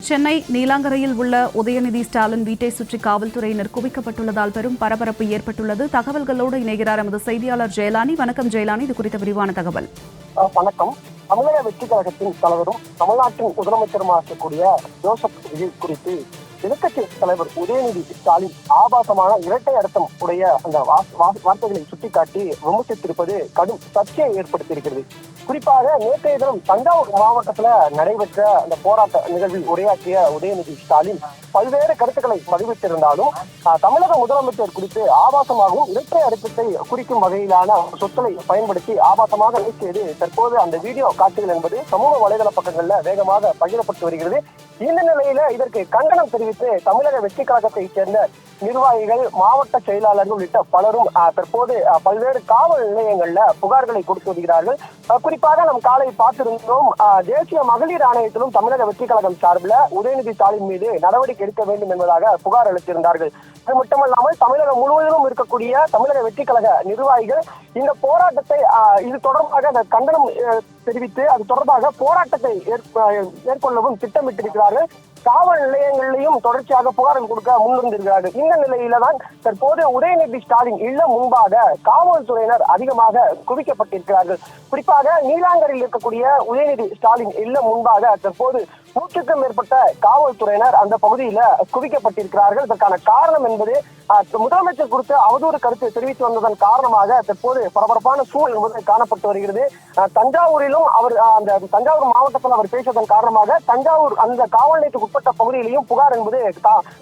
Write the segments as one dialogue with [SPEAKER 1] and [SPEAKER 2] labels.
[SPEAKER 1] சென்னை நீலாங்கரையில் உள்ள உதயநிதி ஸ்டாலின் வீட்டை சுற்றி காவல்துறையினர் குவிக்கப்பட்டுள்ளதால் பெரும் பரபரப்பு ஏற்பட்டுள்ளது. தகவல்களோடு இணைகிறார் எமது செய்தியாளர் ஜெயலானி. வணக்கம் ஜெயலானி, இது குறித்த விரிவான தகவல்.
[SPEAKER 2] வணக்கம். தமிழக வெற்றி கழகத்தின் தலைவரும் தமிழ்நாட்டின் முதலமைச்சருமாக இருக்கக்கூடிய ஜோசப் விஜய் குறித்து எதிர்க்கட்சி தலைவர் உதயநிதி ஸ்டாலின் ஆபாசமான இரட்டை அர்த்தம் உடைய அந்த வார்த்தைகளை சுட்டிக்காட்டி விமர்சித்திருப்பது கடும் சர்ச்சையை ஏற்படுத்தியிருக்கிறது. குறிப்பாக நேற்றைய தினம் தஞ்சாவூர் மாவட்டத்துல நடைபெற்ற அந்த போராட்ட நிகழ்வில் உரையாற்றிய உதயநிதி ஸ்டாலின் பல்வேறு கருத்துக்களை பதிவிட்டிருந்தாலும் தமிழக முதலமைச்சர் குறித்து ஆபாசமாகவும் இரட்டை அர்த்தத்தை குறிக்கும் வகையிலான சொற்களை பயன்படுத்தி ஆபாசமாக பேசியது தற்போது அந்த வீடியோ காட்சிகள் என்பது சமூக வலைதள பக்கங்கள்ல வேகமாக பகிரப்பட்டு வருகிறது. இந்த நிலையில இதற்கு கண்டனம் தெரிவித்து தமிழக வெற்றி கழகத்தைச் சேர்ந்த நிர்வாகிகள், மாவட்ட செயலாளர்கள் உள்ளிட்ட பலரும் தற்போது பல்வேறு காவல் நிலையங்கள்ல புகார்களை கொடுத்து வருகிறார்கள். குறிப்பாக நம் காலை பார்த்திருந்தோம், தேசிய மகளிர் ஆணையத்திலும் தமிழக வெற்றி கழகம் சார்பில் உதயநிதி ஸ்டாலின் மீது நடவடிக்கை எடுக்க வேண்டும் என்பதாக புகார் அளித்திருந்தார்கள். அது மட்டுமல்லாமல் தமிழகம் முழுவதிலும் இருக்கக்கூடிய தமிழக வெற்றி கழக நிர்வாகிகள் இந்த போராட்டத்தை இது தொடர்பாக அந்த கண்டனம் தெரிவித்து அது தொடர்பாக போராட்டத்தை மேற்கொள்ளவும் திட்டமிட்டிருக்கிறார்கள். காவல் நிலையங்களிலையும் தொடர்ச்சியாக புகார்கள் கொடுக்க முன்வந்திருக்கிறார்கள். இந்த நிலையில தான் தற்போது உதயநிதி ஸ்டாலின் இல்லம் முன்பாக காவல்துறையினர் அதிகமாக குவிக்கப்பட்டிருக்கிறார்கள். குறிப்பாக நீலாங்கரில் இருக்கக்கூடிய உதயநிதி ஸ்டாலின் இல்லம் முன்பாக தற்போது 100க்கும் மேற்பட்ட காவல்துறையினர் அந்த பகுதியில குவிக்கப்பட்டிருக்கிறார்கள். இதற்கான காரணம் என்பது முதலமைச்சர் குறித்து அவதூறு கருத்து தெரிவித்து வந்ததன் காரணமாக தற்போது பரபரப்பான சூழல் என்பது காணப்பட்டு வருகிறது. தஞ்சாவூரிலும் அவர் அந்த தஞ்சாவூர் மாவட்டத்தில் அவர் பேசியதன் காரணமாக தஞ்சாவூர் அந்த காவல் நிலையத்துக்கு உட்பட்ட பகுதியிலையும் புகார் என்பது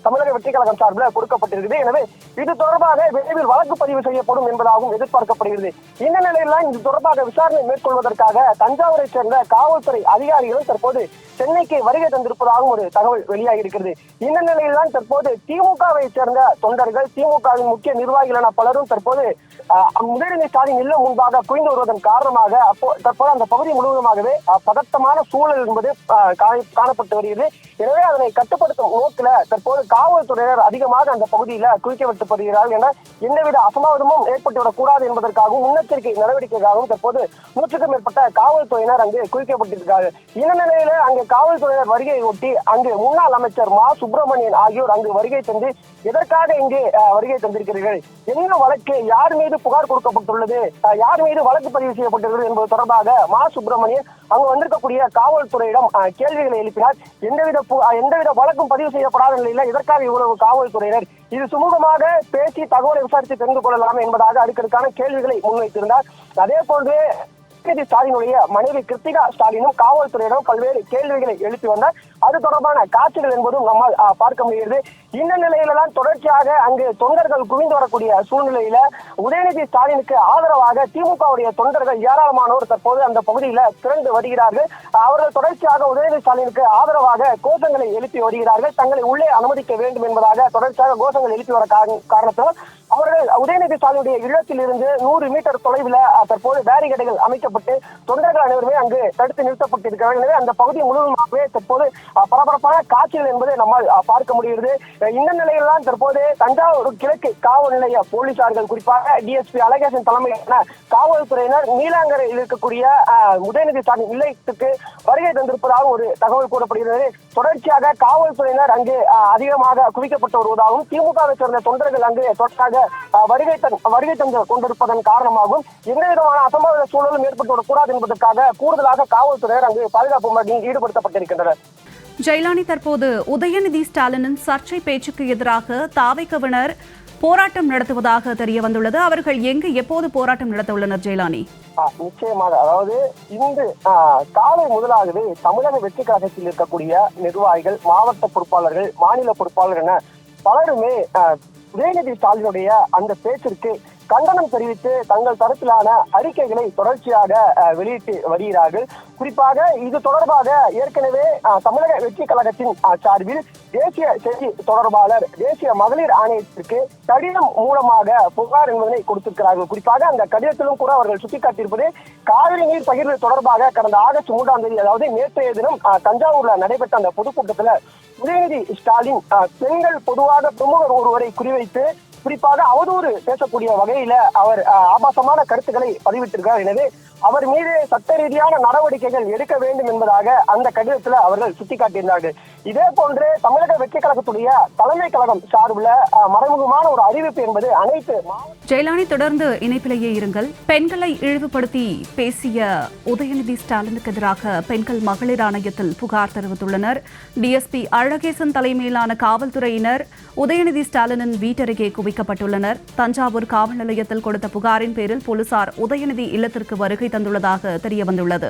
[SPEAKER 2] தமிழக வெற்றி கழகம் சார்பில் கொடுக்கப்பட்டிருக்கிறது. எனவே இது தொடர்பாக விரைவில் வழக்கு பதிவு செய்யப்படும் என்பதாகவும் எதிர்பார்க்கப்படுகிறது. இந்த நிலையில்தான் இது தொடர்பாக விசாரணை மேற்கொள்வதற்காக தஞ்சாவூரை சேர்ந்த காவல்துறை அதிகாரிகளும் தற்போது சென்னைக்கு வருகை தந்திருப்பதாகவும் ஒரு தகவல் வெளியாகி இருக்கிறது. இந்த நிலையில்தான் தற்போது திமுகவை சேர்ந்த தொண்டர்கள், திமுகவின் முக்கிய நிர்வாகிகளான பலரும் தற்போது உதயநிதி ஸ்டாலின் இல்லம் முன்பாக குவிந்து வருவதன் காரணமாக தற்போது அந்த பகுதி முழுவதுமாகவே பதட்டமான சூழல் என்பது காணப்பட்டு வருகிறது. எனவே அதனை கட்டுப்படுத்தும் நோக்கில தற்போது காவல்துறையினர் அதிகமாக அந்த பகுதியில குவிக்கப்பட்டு வருகிறார்கள். என எந்தவித அசம்பாவிதமும் ஏற்பட்டுவிடக் கூடாது என்பதற்காகவும் முன்னெச்சரிக்கை நடவடிக்கைக்காகவும் தற்போது 100க்கும் மேற்பட்ட காவல்துறையினர் அங்கு குவிக்கப்பட்டிருக்கிறார்கள். இந்த நிலையில அங்கு காவல்துறையினர் வருகையை ஒட்டி அங்கு முன்னாள் அமைச்சர் மா சுப்பிரமணியன் ஆகியோர் அங்கு வருகை தந்து எதற்காக இங்கு வருகை தந்திருக்கிறீர்கள், என்ன வழக்கு, யார் மீது புகார் கொடுக்கப்பட்டுள்ளது, யார் மீது வழக்கு பதிவு செய்யப்பட்டுள்ளது என்பது தொடர்பாக மா சுப்பிரமணியன் அங்கு வந்திருக்கக்கூடிய காவல்துறையிடம் கேள்விகளை எழுப்பினார். எந்தவித வழக்கும் பதிவு செய்யப்படாத நிலையில இதற்காக இவ்வளவு காவல்துறையினர், இது சுமூகமாக பேசி தகவலை விசாரித்து தெரிந்து கொள்ளலாம் என்பதாக அடுக்கடுக்கான கேள்விகளை முன்வைத்திருந்தார். அதே போன்று ஸ்டாலினுடைய மனைவி கிருத்திகா ஸ்டாலினும் காவல்துறையிடம் பல்வேறு கேள்விகளை எழுப்பி வந்தார். அது தொடர்பான காட்சிகள் என்பதும் நம்மால் பார்க்க முடிகிறது. இந்த நிலையில தான் தொடர்ச்சியாக அங்கு தொண்டர்கள் குவிந்து வரக்கூடிய சூழ்நிலையில உதயநிதி ஸ்டாலினுக்கு ஆதரவாக திமுகவுடைய தொண்டர்கள் ஏராளமானோர் தற்போது அந்த பகுதியில திரண்டு வருகிறார்கள். அவர்கள் தொடர்ச்சியாக உதயநிதி ஸ்டாலினுக்கு ஆதரவாக கோஷங்களை எழுப்பி வருகிறார்கள். தங்களை உள்ளே அனுமதிக்க வேண்டும் என்பதாக தொடர்ச்சியாக கோஷங்கள் எழுப்பி வர காரணத்தால் அவர்கள் உதயநிதி ஸ்டாலினுடைய இல்லத்தில் இருந்து 100 மீட்டர் தொலைவில் தற்போது பேரிகேடுகள் அமைக்கப்பட்டு தொண்டர்கள் அனைவருமே அங்கு தடுத்து நிறுத்தப்பட்டிருக்கிறார்கள். எனவே அந்த பகுதி முழுவதுமாகவே தற்போது பரபரப்பான காட்சிகள் என்பதை நம்மால் பார்க்க முடிகிறது. இந்த நிலையில் தான் தற்போது தஞ்சாவூர் கிழக்கு காவல் நிலைய போலீசார்கள், குறிப்பாக டிஎஸ்பி அழகேசன் தலைமையிலான காவல்துறையினர் நீலாங்கரையில் இருக்கக்கூடிய உதயநிதி ஸ்டாலின் இல்லத்துக்கு வருகை தந்திருப்பதாக ஒரு தகவல் கூறப்படுகிறது. தொடர்ச்சியாக காவல்துறையினர் அங்கு அதிகமாக குவிக்கப்பட்டு வருவதாகவும் திமுகவை சேர்ந்த தொண்டர்கள் அங்கு தொடர்ச்சியாக வருகை தந்து கொண்டிருப்பதன் காரணமாகவும் எந்த விதமான அசம்பாவித சூழலும் ஏற்பட்டுவிடக் கூடாது என்பதற்காக கூடுதலாக காவல்துறையினர் அங்கு பாதுகாப்பு பணியில் ஈடுபடுத்தப்பட்டிருக்கின்றனர்.
[SPEAKER 1] ஜெயலானி, தற்போது உதயநிதி ஸ்டாலினின் சர்ச்சை பேச்சுக்கு எதிராக தாவேக்கவினர் போராட்டம் நடத்துவதாக தெரிய வந்துள்ளது. அவர்கள் எங்கு எப்போது போராட்டம் நடத்த உள்ளனர் ஜெயலானி?
[SPEAKER 2] நிச்சயமாக, அதாவது இன்று காலை முதலாகவே தமிழக வெற்றி கழகத்தில் இருக்கக்கூடிய நிர்வாகிகள், மாவட்ட பொறுப்பாளர்கள், மாநில பொறுப்பாளர் என பலருமே உதயநிதி ஸ்டாலினுடைய அந்த பேச்சிற்கு கண்டனம் தெரிவித்து தங்கள் தரப்பிலான அறிக்கைகளை தொடர்ச்சியாக வெளியிட்டு வருகிறார்கள். குறிப்பாக இது தொடர்பாக ஏற்கனவே தமிழக வெற்றி கழகத்தின் சார்பில் தேசிய செய்தி தொடர்பாளர், தேசிய மகளிர் ஆணையத்திற்கு கடிதம் மூலமாக புகார் என்பதனை கொடுத்திருக்கிறார்கள். குறிப்பாக அந்த கடிதத்திலும் கூட அவர்கள் சுட்டிக்காட்டியிருப்பது காவிரி நீர் பகிர்வு தொடர்பாக கடந்த ஆகஸ்ட் 3ஆம் தேதி, அதாவது நேற்றைய தினம் தஞ்சாவூர்ல நடைபெற்ற அந்த பொதுக்கூட்டத்துல உதயநிதி ஸ்டாலின் பெண்கள் பொதுவாக பிரமுகர் ஒருவரை குறிவைத்து குறிப்பாக அவதூறு பேசக்கூடிய வகையில அவர் ஆபாசமான கருத்துக்களை பதிவிட்டிருக்கிறார். எனவே அவர் மீது சட்ட ரீதியான நடவடிக்கைகள் எடுக்க வேண்டும் என்பதாக அந்த கடிதத்துல அவர்கள் சுட்டிக்காட்டியிருந்தார்கள். இதே போன்று தமிழக வெற்றி கழகத்துடைய தலைமை கழகம் சார்பில் மறைமுகமான ஒரு அறிவிப்பு என்பது அனைத்து
[SPEAKER 1] ஜெயலானி தொடர்ந்து இணைப்பிலேயே இருங்கள். பெண்களை இழிவுபடுத்தி பேசிய உதயநிதி ஸ்டாலினுக்கு எதிராக பெண்கள் மகளிர் ஆணையத்தில் புகார் தெரிவித்துள்ளனர். டிஎஸ்பி அழகேசன் தலைமையிலான காவல்துறையினர் உதயநிதி ஸ்டாலினின் வீட்டருகே குவிக்கப்பட்டுள்ளனர். தஞ்சாவூர் காவல் நிலையத்தில் கொடுத்த புகாரின் பேரில் போலீசார் உதயநிதி இல்லத்திற்கு வருகை தந்துள்ளதாக தெரியவந்துள்ளது.